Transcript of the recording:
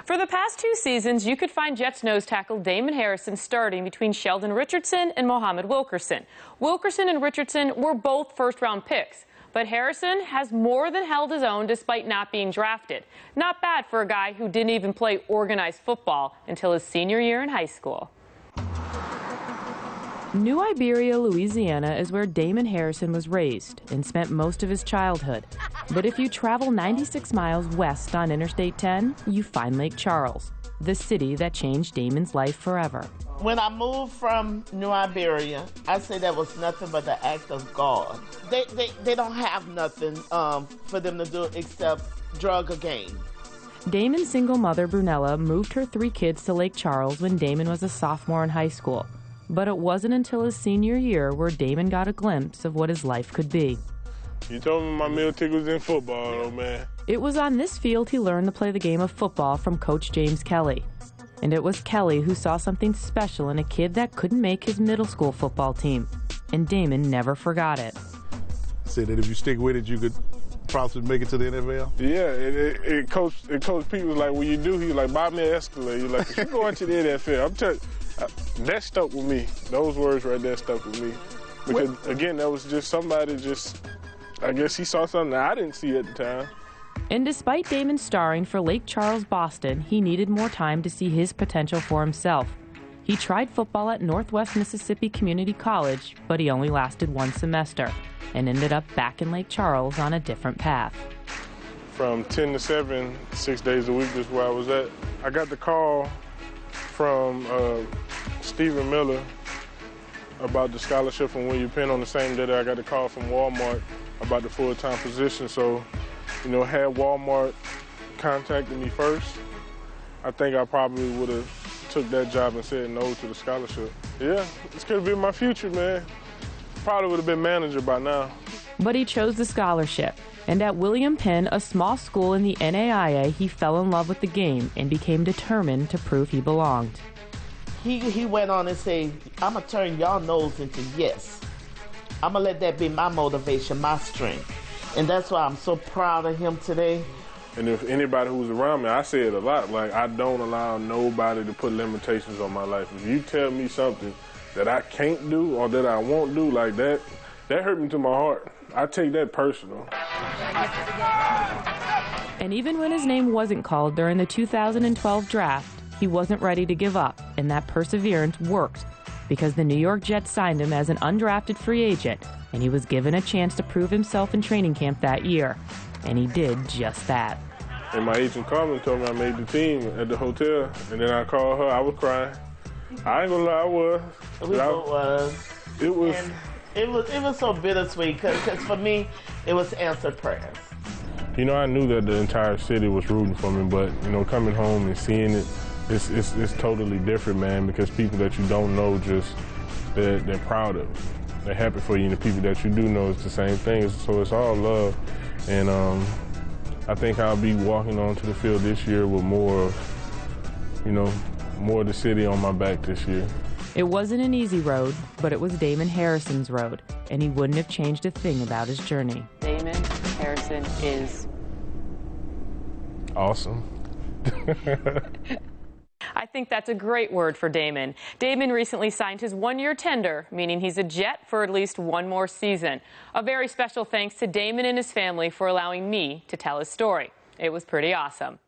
For the past 2 seasons, you could find Jets nose tackle Damon Harrison starting between Sheldon Richardson and Mohamed Wilkerson. Wilkerson and Richardson were both first-round picks, but Harrison has more than held his own despite not being drafted. Not bad for a guy who didn't even play organized football until his senior year in high school. New Iberia, Louisiana is where Damon Harrison was raised and spent most of his childhood. But if you travel 96 miles west on Interstate 10, you find Lake Charles, the city that changed Damon's life forever. When I moved from New Iberia, I say that was nothing but the act of God. They don't have nothing for them to do except drug or game. Damon's single mother, Brunella, moved her 3 kids to Lake Charles when Damon was a sophomore in high school. But it wasn't until his senior year where Damon got a glimpse of what his life could be. You told me my meal ticket was in football, though, man. It was on this field he learned to play the game of football from Coach James Kelly. And it was Kelly who saw something special in a kid that couldn't make his middle school football team. And Damon never forgot it. Said that if you stick with it, you could possibly make it to the NFL? Yeah, Coach Pete was like, when you do, he was like, buy me an Escalade. He's like, if you go into the NFL, I'm telling you, that stuck with me. Those words right there stuck with me. Because, again, that was just somebody I guess he saw something that I didn't see at the time. And despite Damon starring for Lake Charles, Boston, he needed more time to see his potential for himself. He tried football at Northwest Mississippi Community College, but he only lasted 1 semester and ended up back in Lake Charles on a different path. From 10 to 7, 6 days a week is where I was at. I got the call from Stephen Miller about the scholarship from William Penn on the same day that I got the call from Walmart about the full-time position. So, you know, had Walmart contacted me first, I think I probably would have took that job and said no to the scholarship. Yeah, this could have been my future, man. Probably would have been manager by now. But he chose the scholarship. And at William Penn, a small school in the NAIA, he fell in love with the game and became determined to prove he belonged. He went on and said, I'm going to turn y'all no's into yes. I'm going to let that be my motivation, my strength. And that's why I'm so proud of him today. And if anybody who's around me, I say it a lot, like I don't allow nobody to put limitations on my life. If you tell me something that I can't do or that I won't do like that hurt me to my heart. I take that personal. And even when his name wasn't called during the 2012 draft, he wasn't ready to give up, and that perseverance worked because the New York Jets signed him as an undrafted free agent, and he was given a chance to prove himself in training camp that year. And he did just that. And my agent Carmen told me I made the team at the hotel, and then I called her. I was crying. I ain't gonna lie, I was. We both was. It was. And it was so bittersweet because for me, it was answered prayers. You know, I knew that the entire city was rooting for me, but you know, coming home and seeing it, it's totally different, man. Because people that you don't know, they're proud of you. They're happy for you, and the people that you do know, it's the same thing. So it's all love. And I think I'll be walking onto the field this year with more of the city on my back this year. It wasn't an easy road, but it was Damon Harrison's road, and he wouldn't have changed a thing about his journey. Damon Harrison is awesome. I think that's a great word for Damon. Damon recently signed his 1-year tender, meaning he's a Jet for at least 1 more season. A very special thanks to Damon and his family for allowing me to tell his story. It was pretty awesome.